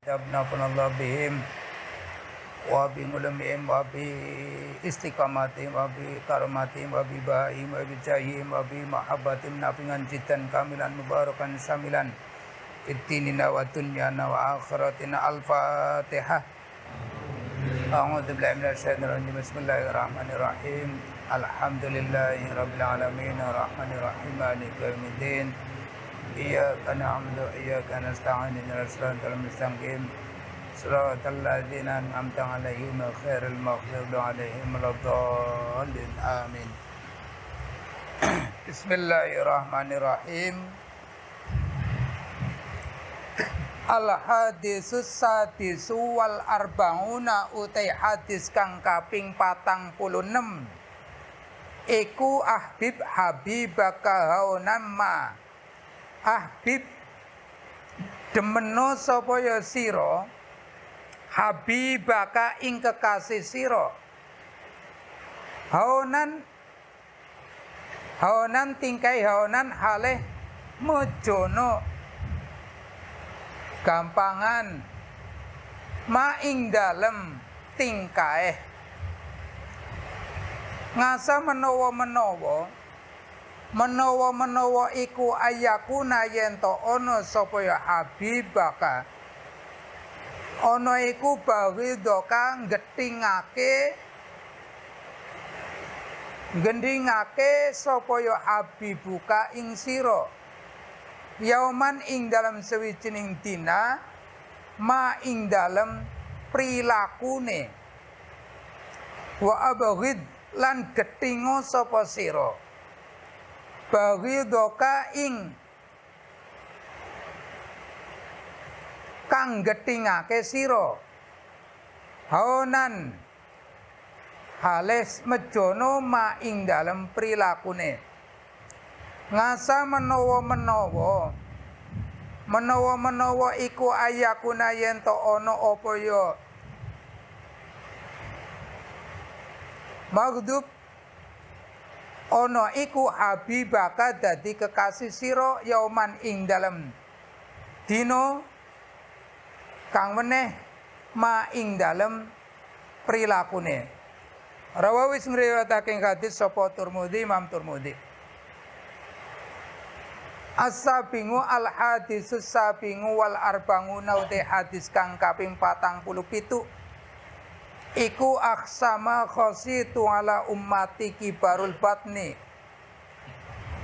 Tabnafallahu bihim wa bi ulumihim wa bi istiqamatihim wa bi karamatihim wa bi baihim wa bi jahihim wa bi mahabbatihim nafi'an jiddan kamilan mubarakan samilan iddinina wa dunyana wa akhiratina. Al-Fatihah. A'udzu billahi minasy syaithanir rajim. Bismillahirrahmanirrahim. Alhamdulillahi rabbil alamin arrahmanir rahim maliki yaumiddin. Iyyaka na'budu wa iyyaka nasta'in ihdinas siratal mustaqim siratal ladzina an'amta 'alaihim ghairil maghdubi 'alaihim waladdallin. Amin. Bismillahirrahmanirrahim. Al-hadisus sadisu wal arba'una utai hadis kang kaping 46 iku ahbib habibaka haunan ma ahbib demeno sapa ya sira habibaka ing kekasih sira haunan tingkai haunan haleh mojono gampangan ma ing dalem tingkae ngasa menawa iku ayakuna yen to ana sapa ya habibaka ana iku bawidoka gendingake sapa ya habibuka ing sira yauman ing dalam sewijining dina ma ing dalam prilakune wa abghid lan getingo sapa sira bawidoka ing kang getingake sira haunan hales mejono ma ing dalam prilakune ngasa menawa iku ayakuna yen to ana apa ya maghdub ana iku habibaka dadi kekasih sira yauman ing dalem dina kang meneh ma ing dalem prilakune. Rawawis ngriwayatake hadis sapa Tirmidzi, Imam Tirmidzi. As-sabingu al-hadisus sabingu wal arba'una uti hadis kang kaping 47 iku aksama khositu ala ummati kibarul batni.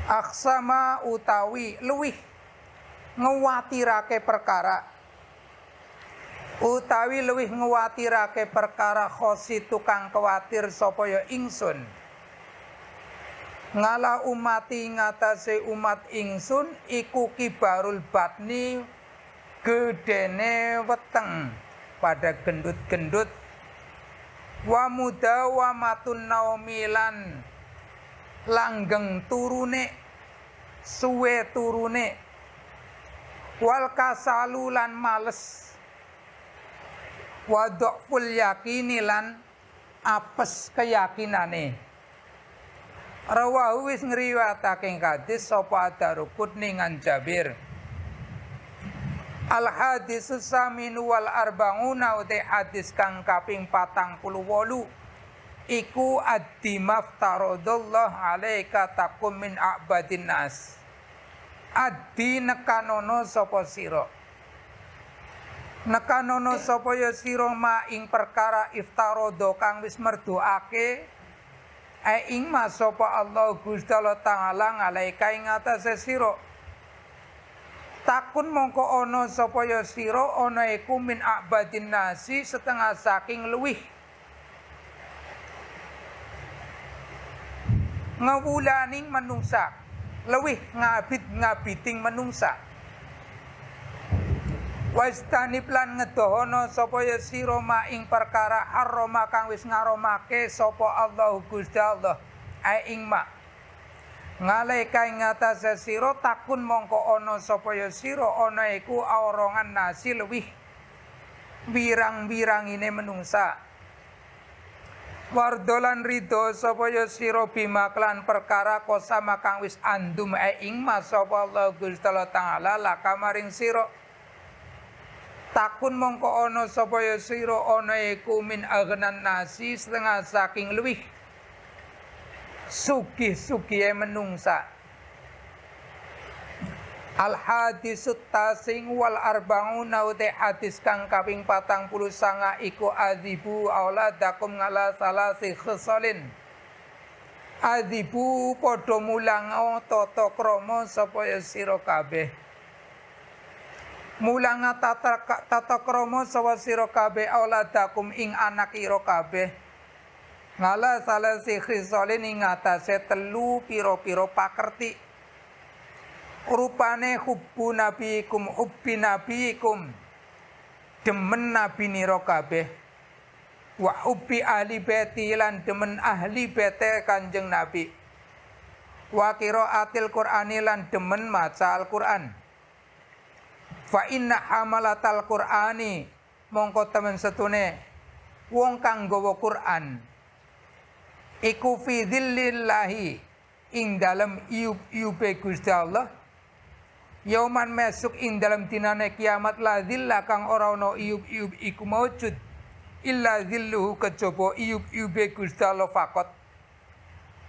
Aksama utawi luwih ngewatirake perkara khositu kang kuwatir sapa ya ingsun ngala umati ngatasé umat ingsun iku kibarul batni gedene weteng pada gendut-gendut wa mudawamatun naumilan langgeng turune suwe turune wal kasalulan males wa dhaful yakini lan apes keyakinane. Rawahu wis ngriwayatake hadis sapa Daruqutni ngan Jabir. Al hadisus saminu wal arba'una uti hadis kang kaping 48 iku ad-dimaftaradallah alaika takum min a'badin nas. Addi nekanono sapa sira ma ing perkara iftarodo kang wis merdoake ing masapa Allah Gusti Allah Ta'ala ngalaika ing atase sira takun mongko ana sapa ya sira ana iku min a'badin nasi setengah saking luwih ngawulaning manungsa luwih ngabiting manungsa wastanib lan ngedohono sapa ya sira ma ing perkara harrama kang wis ngaromake sapa Allah Gusti Allah ing ma ngalaika ing atase sira takun mongko ana sapa ya sira ana iku awrongan nasi luwih wirang-wirangine menungsa wardolan ridho sapa ya sira bima klan perkara kosama kang wis andum ing ma sapa Allah Gusti Allah Ta'ala laka maring sira takun mongko ana sapa ya sira ana iku min agnan nasi setengah saking luwih sugih-sugihe menungsa. Al hadisut tasing wal arbauna uti hadis kang kaping 49 iku adzibu auladakum ngala salasi khisalin. Adzibu padha mulang tata krama sapa ya sira kabeh. Mulang tata krama sapa sira kabeh auladakum ing anak ira kabeh. Ngala salasi khisalin ing atase telu pira-pira pakerti. Rupane hubbu nabiikum hubbi nabiikum demen nabi nira kabeh wa hubbi ahli baiti lan demen ahli bete Kanjeng Nabi wa qiraatil Qur'ani lan demen maca Al-Qur'an fa inna hamalatal Qur'ani mongko temen setune wong kang nggawa Qur'an iku fi dzillillahi ing dalem iub-iube Gusti Allah. Yauman mesuk ing dalam dinane kiamat la dzilla kang ora ana iub-iub iku maujud illa dzilluhu kejaba iub-iube Gusti Allah fakot.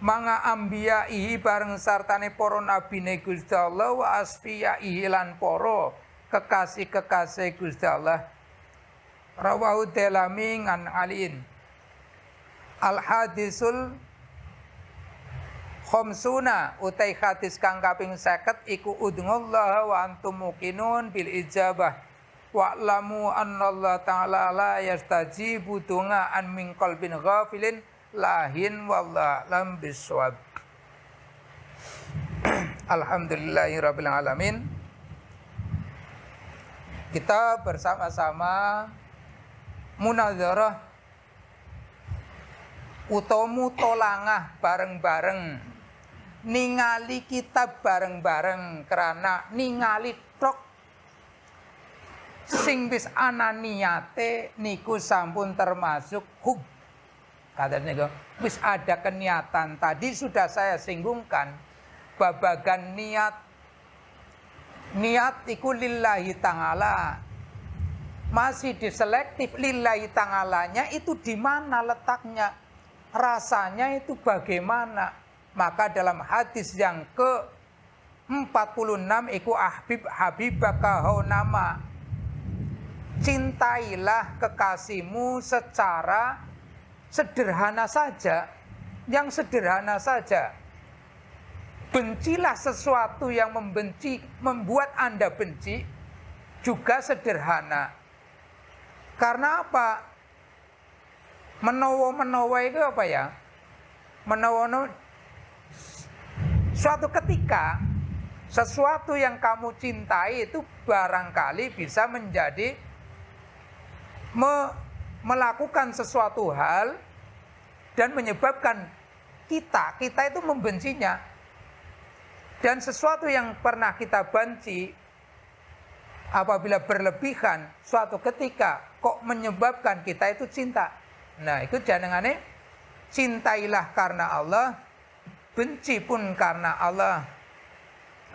Manga ambiyaihi bareng sartane para nabine Gusti Allah wa asfiyaihi lan para kekasih-kekasih Gusti Allah. Rawahu Dalami ngan aliin. Al hadisul khamsuna utai hadis kang kaping 50 iku udnullah wa antum muqinun bil ijabah wa lamu annallaha ta'ala la yastajibu du'aan min qalbin ghafilin lahin wallahu lam bisawab. Alhamdulillahirabbil alamin. Kita bersama-sama munadzarah utawa mutolangah bareng-bareng ningali kitab bareng-bareng karena ningali tok sing wis ana niate niku sampun termasuk hub. Katanya wis ada keniatan. Tadi sudah saya singgungkan babagan niat. Niat iku lillahi ta'ala. Masih diselektif lillahi ta'alanya itu di mana letaknya? Rasanya itu bagaimana? Maka dalam hadis yang ke-46 iku habibaka haunama. Cintailah kekasihmu secara sederhana saja, yang sederhana saja. Bencilah sesuatu yang membuat Anda benci juga sederhana. Karena apa? Menawa itu apa ya? Menawa suatu ketika sesuatu yang kamu cintai itu barangkali bisa menjadi melakukan sesuatu hal dan menyebabkan kita itu membencinya. Dan sesuatu yang pernah kita benci apabila berlebihan suatu ketika kok menyebabkan kita itu cinta. Nah, itu janganane cintailah karena Allah, benci pun karena Allah.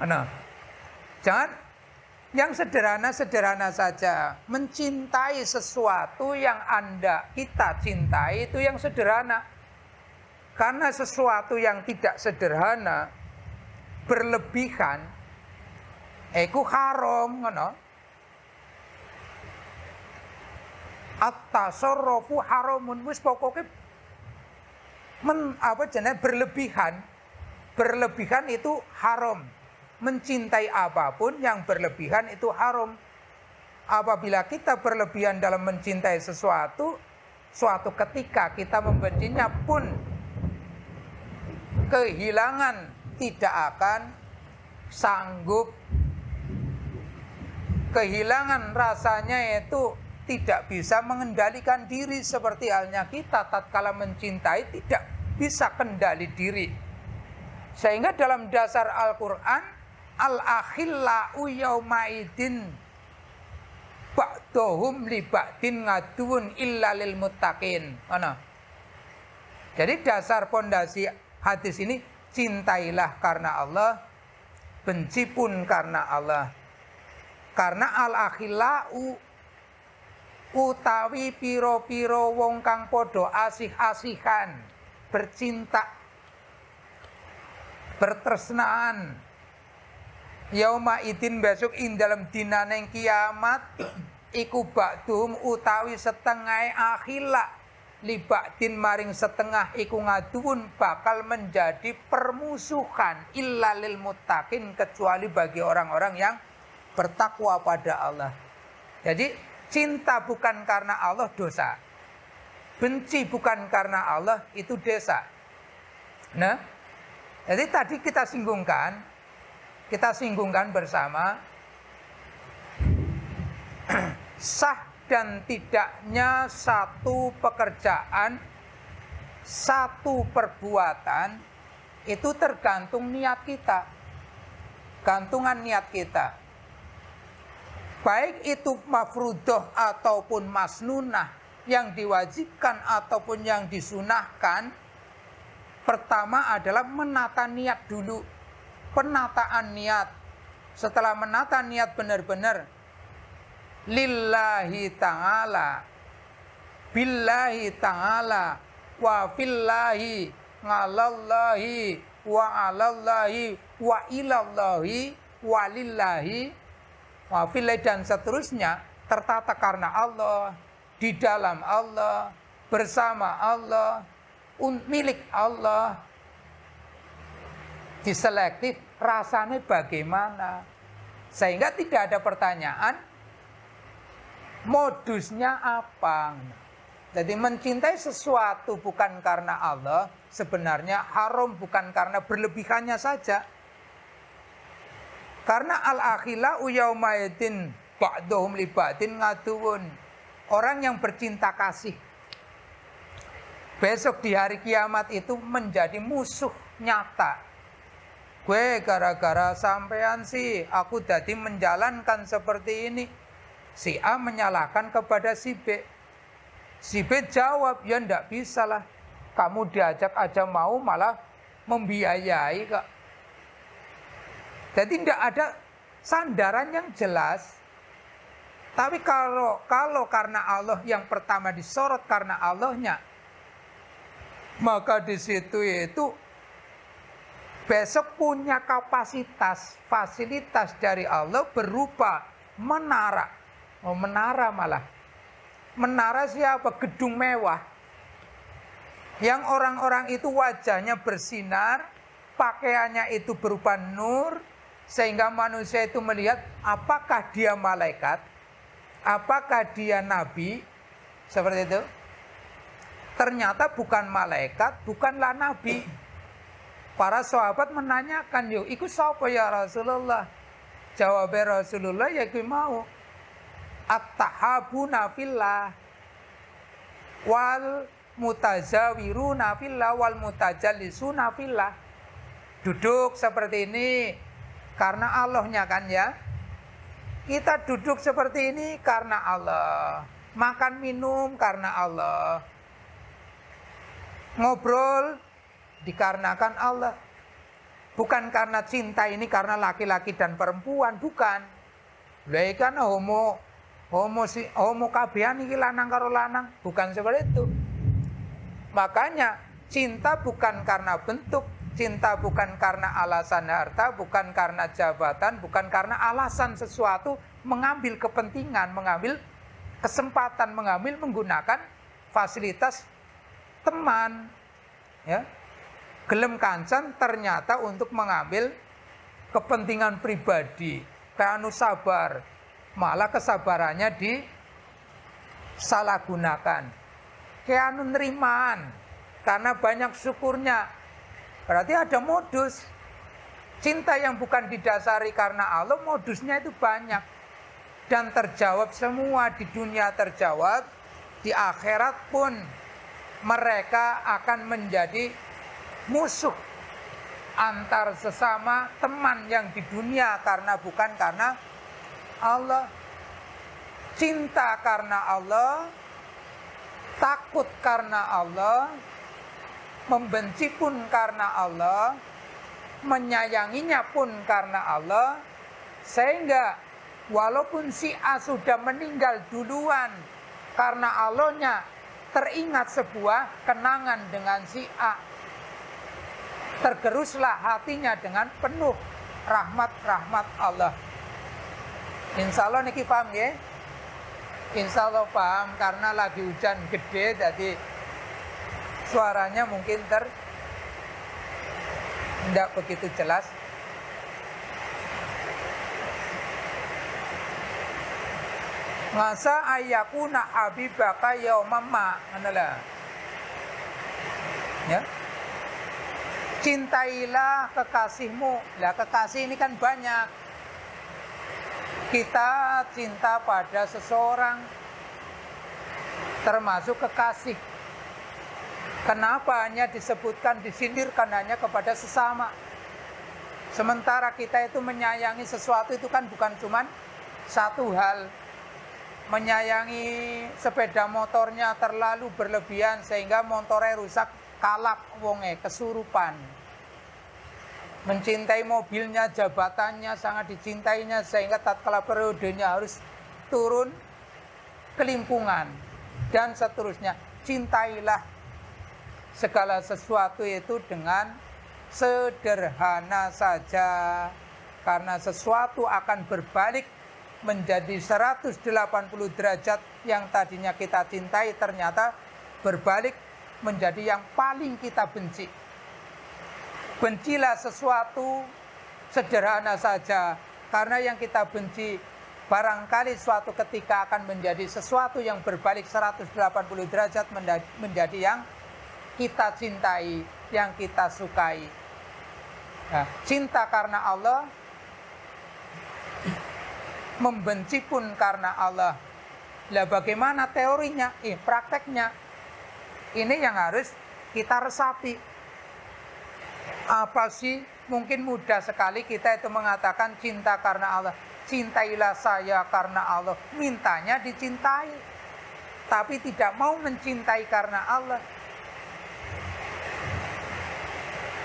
Nah, jangan yang sederhana-sederhana saja. Mencintai sesuatu yang kita cintai itu yang sederhana. Karena sesuatu yang tidak sederhana berlebihan iku haram, ngono. At-tasarrufu haramun, wis pokoke berlebihan. Berlebihan itu haram. Mencintai apapun yang berlebihan itu haram. Apabila kita berlebihan dalam mencintai sesuatu, suatu ketika kita membencinya pun kehilangan, tidak akan sanggup. Kehilangan rasanya itu tidak bisa mengendalikan diri, seperti halnya kita tatkala mencintai tidak bisa kendali diri. Sehingga dalam dasar Al-Qur'an, al-akhillau yaumaidin ba'dhum li ba'din ngaduun illa lil muttaqin. Jadi dasar pondasi hadis ini, cintailah karena Allah, benci pun karena Allah. Karena al-akhillau utawi piro-piro wong kang podo asih-asihan, bercinta, bertresnaan, yauma idin besok ing dalam dinaneng kiamat, iku ba'dhum utawi setengah akhila liba'din maring setengah iku ngaduun bakal menjadi permusuhan illa lil muttaqin, kecuali bagi orang-orang yang bertakwa pada Allah. Jadi cinta bukan karena Allah dosa, benci bukan karena Allah itu dosa. Nah, jadi tadi kita singgungkan bersama sah dan tidaknya satu pekerjaan, satu perbuatan itu tergantung niat kita, gantungan niat kita. Baik itu mafrudoh ataupun masnunah, yang diwajibkan ataupun yang disunahkan, pertama adalah menata niat dulu, penataan niat. Setelah menata niat benar-benar lillahi ta'ala, billahi ta'ala, wa fillahi, ngalallahi, wa alallahi, wa ilallahi, wa lillahi, wa fillahi, dan seterusnya, tertata karena Allah, di dalam Allah, bersama Allah, milik Allah. Diselektif rasanya bagaimana, sehingga tidak ada pertanyaan modusnya apa. Jadi mencintai sesuatu bukan karena Allah sebenarnya haram, bukan karena berlebihannya saja. Karena al-akhila uyaumaidin ba'duhum li ba'din ngaduun. Orang yang bercinta kasih besok di hari kiamat itu menjadi musuh nyata. Gue gara-gara sampean sih aku jadi menjalankan seperti ini. Si A menyalahkan kepada si B. Si B jawab, ya ndak bisa lah. Kamu diajak aja mau malah membiayai kok. Jadi ndak ada sandaran yang jelas. Tapi kalau karena Allah yang pertama disorot karena Allahnya, maka di situ itu besok punya kapasitas, fasilitas dari Allah berupa menara. Menara malah. Menara siapa? Gedung mewah. Yang orang-orang itu wajahnya bersinar, pakaiannya itu berupa nur, sehingga manusia itu melihat apakah dia malaikat, apakah dia nabi, seperti itu. Ternyata bukan malaikat, bukanlah nabi. Para sahabat menanyakan, "Yo, iku sapa ya Rasulullah?" Jawabnya Rasulullah, ya iku mau at-tahabuna fillah wal mutazawiruna fillah wal mutajallisuna fillah. Duduk seperti ini karena Allahnya kan ya. Kita duduk seperti ini karena Allah. Makan minum karena Allah. Ngobrol dikarenakan Allah. Bukan karena cinta ini karena laki-laki dan perempuan, bukan. Lah kan homo kabehan iki lanang karo lanang, bukan seperti itu. Makanya cinta bukan karena bentuk, cinta bukan karena alasan harta, bukan karena jabatan, bukan karena alasan sesuatu, mengambil kepentingan, mengambil kesempatan, menggunakan fasilitas teman, ya. Gelem kancan ternyata untuk mengambil kepentingan pribadi, kanu sabar, malah kesabarannya disalahgunakan. Kayak anu nerimaan karena banyak syukurnya. Berarti ada modus. Cinta yang bukan didasari karena Allah, modusnya itu banyak. Dan terjawab semua, di dunia terjawab, di akhirat pun mereka akan menjadi musuh antar sesama teman yang di dunia karena bukan karena Allah. Cinta karena Allah, takut karena Allah, membenci pun karena Allah, menyayanginya pun karena Allah, sehingga walaupun si A sudah meninggal duluan karena Allahnya teringat sebuah kenangan dengan si A. Tergeruslah hatinya dengan penuh rahmat-rahmat Allah. Insya Allah niki paham ya? Insya Allah paham, karena lagi hujan gede, jadi suaranya mungkin tidak begitu jelas. Ngasa ayakuna habibaka yaumamma, manalah. Ya. Cintailah kekasihmu. Lah kekasih ini kan banyak. Kita cinta pada seseorang, termasuk kekasih. Kenapa hanya disebutkan, disindirkan hanya kepada sesama? Sementara kita itu menyayangi sesuatu itu kan bukan cuman satu hal. Menyayangi sepeda motornya terlalu berlebihan sehingga motornya rusak, kalap wonge, kesurupan. Mencintai mobilnya, jabatannya, sangat dicintainya sehingga tatkala periodenya harus turun, kelimpungan, dan seterusnya. Cintailah segala sesuatu itu dengan sederhana saja, karena sesuatu akan berbalik menjadi 180 derajat. Yang tadinya kita cintai ternyata berbalik menjadi yang paling kita benci. Bencilah sesuatu sederhana saja, karena yang kita benci barangkali suatu ketika akan menjadi sesuatu yang berbalik 180 derajat menjadi yang kita cintai, yang kita sukai. Nah, cinta karena Allah, membenci pun karena Allah. Lah bagaimana teorinya? Prakteknya. Ini yang harus kita resapi. Apa sih? Mungkin mudah sekali kita itu mengatakan cinta karena Allah. Cintailah saya karena Allah. Mintanya dicintai, tapi tidak mau mencintai karena Allah.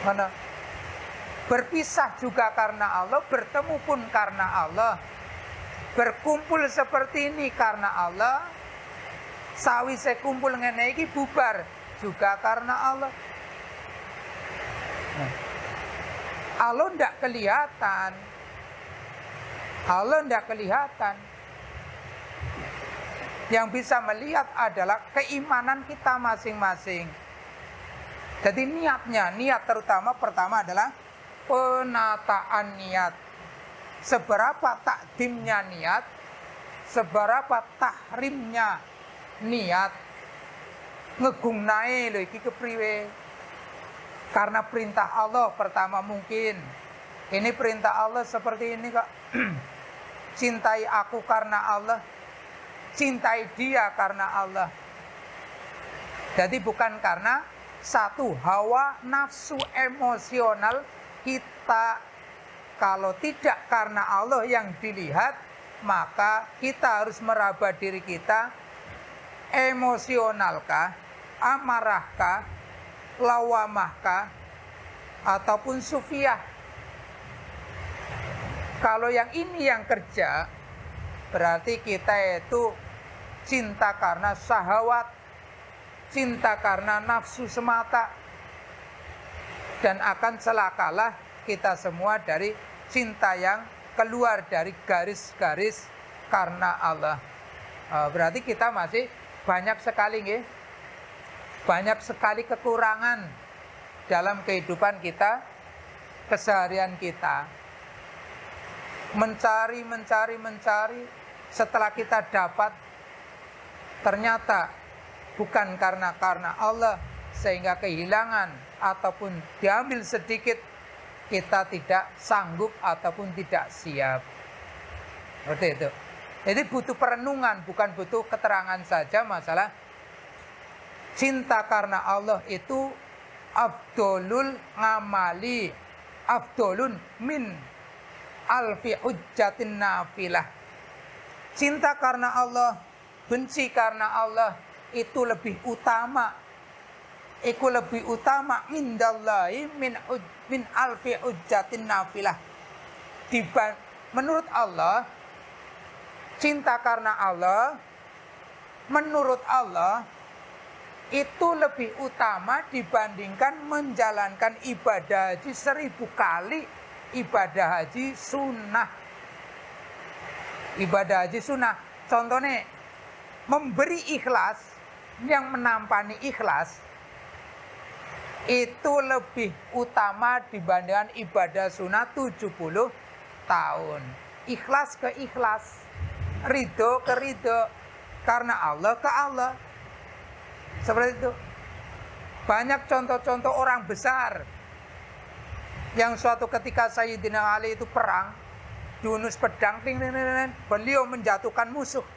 Mana? Berpisah juga karena Allah, bertemu pun karena Allah. Berkumpul seperti ini karena Allah. Sawi sekumpul ngene iki bubar juga karena Allah. Allah tidak kelihatan. Allah tidak kelihatan. Yang bisa melihat adalah keimanan kita masing-masing. Jadi niatnya, niat terutama pertama adalah penataan niat. Seberapa takdimnya niat, seberapa tahrimnya niat. Ngegungnae lho iki kepriwe. Karena perintah Allah pertama mungkin. Ini perintah Allah seperti ini kok. Cintai aku karena Allah. Cintai dia karena Allah. Jadi bukan karena satu hawa nafsu emosional kita. Kalau tidak karena Allah yang dilihat, maka kita harus meraba diri kita. Emosionalkah, amarahkah, lawamahkah, ataupun sufiyah. Kalau yang ini yang kerja, berarti kita itu cinta karena syahwat, cinta karena nafsu semata, dan akan celakalah kita semua dari cinta yang keluar dari garis-garis karena Allah. Berarti kita masih banyak sekali, nggih, banyak sekali kekurangan dalam kehidupan kita, keseharian kita. Mencari, setelah kita dapat, ternyata bukan karena Allah, sehingga kehilangan ataupun diambil sedikit, kita tidak sanggup ataupun tidak siap. Seperti itu. Jadi butuh perenungan, bukan butuh keterangan saja masalah cinta karena Allah itu afdolul ngamali, afdolun min alfi hujjatin nafilah. Cinta karena Allah, benci karena Allah itu lebih utama. Itu lebih utama mindallahi min alfi hujjatin nafilah. Menurut Allah, cinta karena Allah menurut Allah itu lebih utama dibandingkan menjalankan ibadah haji 1000 kali ibadah haji sunnah. Ibadah haji sunnah, contohnya memberi ikhlas, yang menampani ikhlas itu lebih utama dibandingkan ibadah sunnah 70 tahun. Ikhlas ke ikhlas, ridho ke ridho, karena Allah ke Allah. Seperti itu. Banyak contoh-contoh orang besar yang suatu ketika Sayyidina Ali itu perang, diunus pedang, beliau menjatuhkan musuh.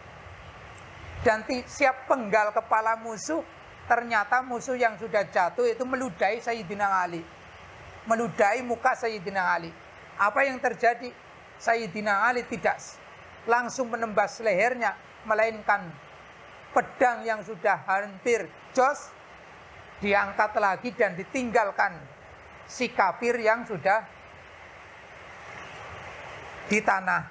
Dan siap penggal kepala musuh, ternyata musuh yang sudah jatuh itu meludahi Sayyidina Ali. Meludahi muka Sayyidina Ali. Apa yang terjadi? Sayyidina Ali tidak langsung menembas lehernya, melainkan pedang yang sudah hampir jos diangkat lagi dan ditinggalkan si kafir yang sudah di tanah.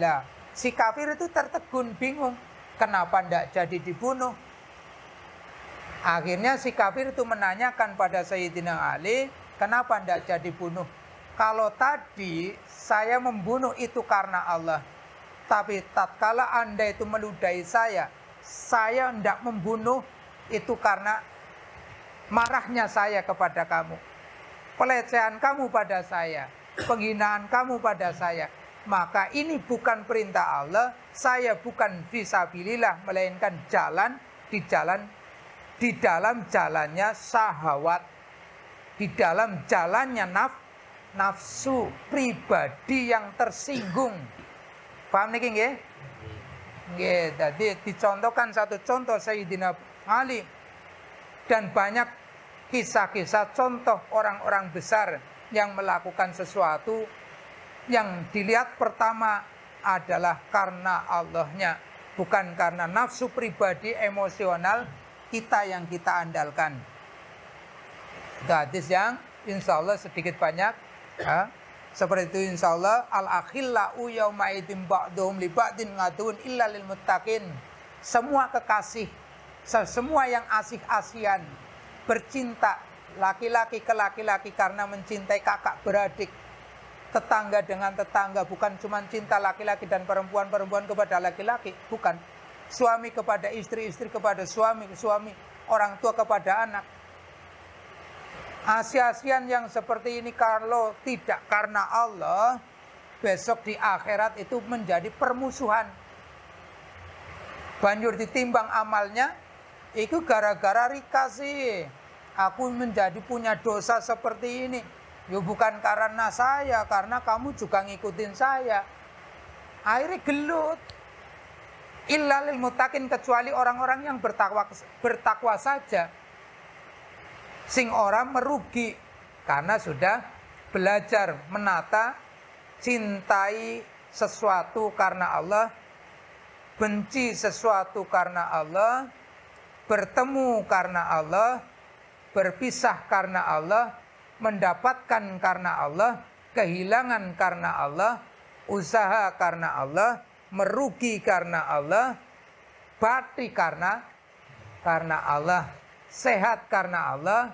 Nah, si kafir itu tertegun, bingung. Kenapa tidak jadi dibunuh? Akhirnya si kafir itu menanyakan pada Sayyidina Ali, kenapa tidak jadi bunuh? Kalau tadi saya membunuh itu karena Allah, tapi tatkala Anda itu meludahi saya tidak membunuh itu karena marahnya saya kepada kamu, pelecehan kamu pada saya, penghinaan kamu pada saya. Maka ini bukan perintah Allah, saya bukan fisabilillah, melainkan di dalam jalannya syahwat, di dalam jalannya nafsu pribadi yang tersinggung. Paham niki nggih? Nggih, tadi dicontohkan satu contoh Sayyidina Ali dan banyak kisah-kisah contoh orang-orang besar yang melakukan sesuatu yang dilihat pertama adalah karena Allahnya, bukan karena nafsu pribadi emosional kita yang kita andalkan. Hadis yang insya Allah sedikit banyak seperti itu, insya Allah. Al-akhillau yawma idzin ba'duhum li ba'din ngadun illa lil muttaqin. Semua kekasih, semua yang asik-asian bercinta laki-laki ke laki-laki karena mencintai kakak beradik, tetangga dengan tetangga, bukan cuma cinta laki-laki dan perempuan-perempuan kepada laki-laki, bukan. Suami kepada istri, istri kepada suami, orang tua kepada anak. Asi-asian yang seperti ini kalau tidak karena Allah, besok di akhirat itu menjadi permusuhan. Banjur ditimbang amalnya, itu gara-gara rika sih. Aku menjadi punya dosa seperti ini. Ya bukan karena saya, karena kamu juga ngikutin saya. Akhirnya gelut. Illa lil muttaqin, kecuali orang-orang yang bertakwa saja. Sing orang merugi karena sudah belajar menata, cintai sesuatu karena Allah, benci sesuatu karena Allah, bertemu karena Allah, berpisah karena Allah, mendapatkan karena Allah, kehilangan karena Allah, usaha karena Allah, merugi karena Allah, bakti karena Allah, sehat karena Allah,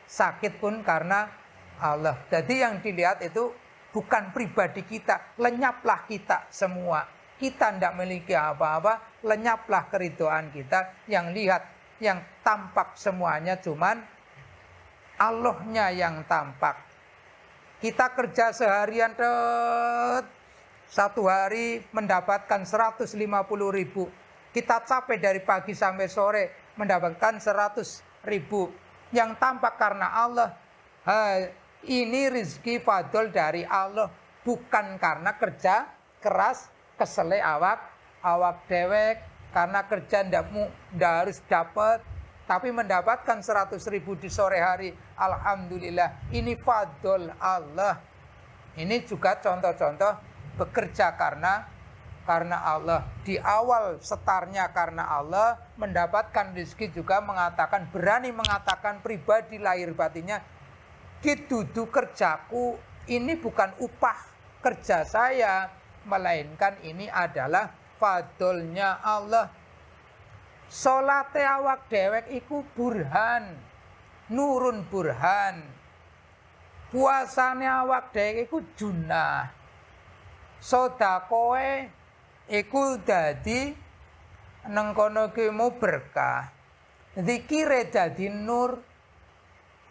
sakit pun karena Allah. Jadi yang dilihat itu bukan pribadi kita, lenyaplah kita semua. Kita tidak memiliki apa-apa, lenyaplah keridhaan kita. Yang lihat, yang tampak semuanya cuman Allahnya yang tampak. Kita kerja seharian, satu hari mendapatkan 150.000. Kita capek dari pagi sampai sore mendapatkan 100.000. Yang tampak karena Allah. Ini rezeki fadl dari Allah, bukan karena kerja keras, kesele awak dewek, karena kerja ndak harus dapat. Tapi mendapatkan 100.000 di sore hari, alhamdulillah, ini fadl Allah. Ini juga contoh-contoh bekerja karena Allah. Di awal setarnya karena Allah, mendapatkan rezeki juga mengatakan, berani mengatakan pribadi lahir batinnya, kidudu kerjaku, ini bukan upah kerja saya, melainkan ini adalah fadlnya Allah. Salate awak dhewek iku burhan, nurun burhan. Puasane awak dhewek iku junah. Sedekahe iku dadi nang kono ki mu berkah. Zikire dadi nur.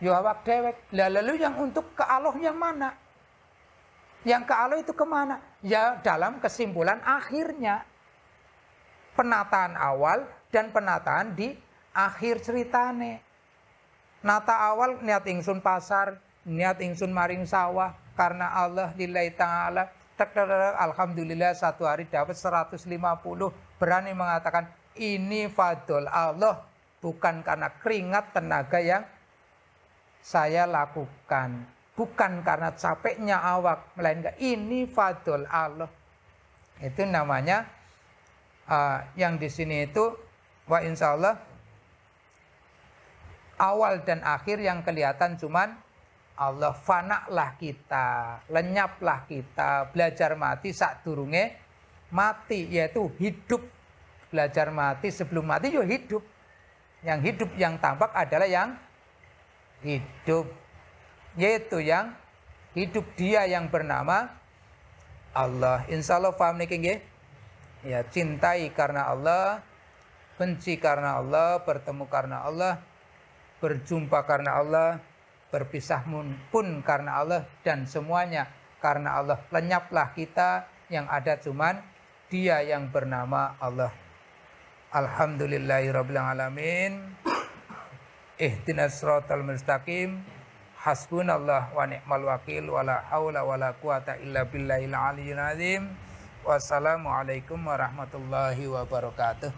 Ya awak dhewek. Lah lalu yang untuk ke Allah yang mana? Yang ke Allah itu kemana? Ya dalam kesimpulan akhirnya. Penataan awal dan penataan di akhir ceritane. Nata awal niat ingsun pasar, niat ingsun maring sawah karena Allah lillahi ta'ala. Alhamdulillah satu hari dapat 150. Berani mengatakan ini fadl Allah, bukan karena keringat tenaga yang saya lakukan, bukan karena capeknya awak, melainkan ini fadl Allah. Itu namanya yang di sini itu wa insyaallah awal dan akhir yang kelihatan cuman Allah. Fanaklah kita, lenyaplah kita, belajar mati sadurunge mati, yaitu hidup. Belajar mati sebelum mati yo hidup. Yang hidup yang tampak adalah yang hidup, yaitu yang hidup dia yang bernama Allah. Insyaallah paham niki nggih? Ya, cintai karena Allah, benci karena Allah, bertemu karena Allah, berjumpa karena Allah, berpisah pun karena Allah, dan semuanya karena Allah. Lenyaplah kita, yang ada cuman dia yang bernama Allah. Alhamdulillahirabbil alamin. Ihdinas siratal mustaqim. Hasbunallah wa ni'mal wakil, wala haula wala quwata illa billahil aliyyil azim. Wassalamualaikum warahmatullahi wabarakatuh.